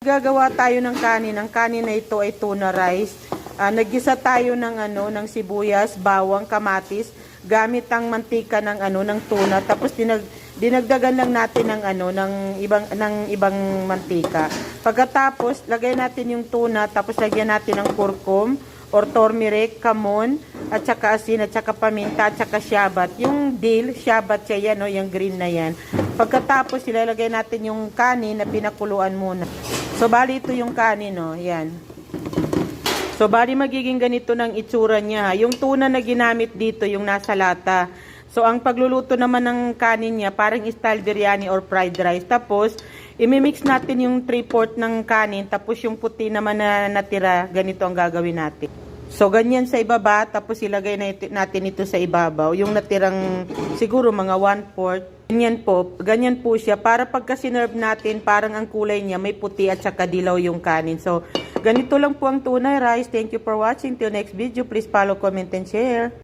Gagawa tayo ng kanin. Ang kanin na ito ay tuna rice. Naggisa tayo ng sibuyas, bawang, kamatis, gamit ang mantika ng tuna. Tapos dinagdagan lang natin ng ibang mantika. Pagkatapos, lagay natin yung tuna, tapos lagyan natin ng kurkum or turmeric, kamon, at saka asin, at saka paminta, at saka syabat. Yung dill, syabat siya yan, yung green na yan. Pagkatapos, ilalagay natin yung kanin na pinakuluan muna. So, bali ito yung kanin, yan. So, bali magiging ganito ng itsura niya. Yung tuna na ginamit dito, yung nasa lata. So, ang pagluluto naman ng kanin niya, parang style biryani or fried rice. Tapos, imimix natin yung 3/4 ng kanin. Tapos, yung puti naman na natira, ganito ang gagawin natin. So, ganyan sa ibaba. Tapos, ilagay natin ito sa ibabaw. Yung natirang, siguro mga 1/4. Ganyan po siya. Para pagka sinerve natin, parang ang kulay niya, may puti at saka dilaw yung kanin. So, ganito lang po ang tuna rice. Thank you for watching. Till next video, please follow, comment, and share.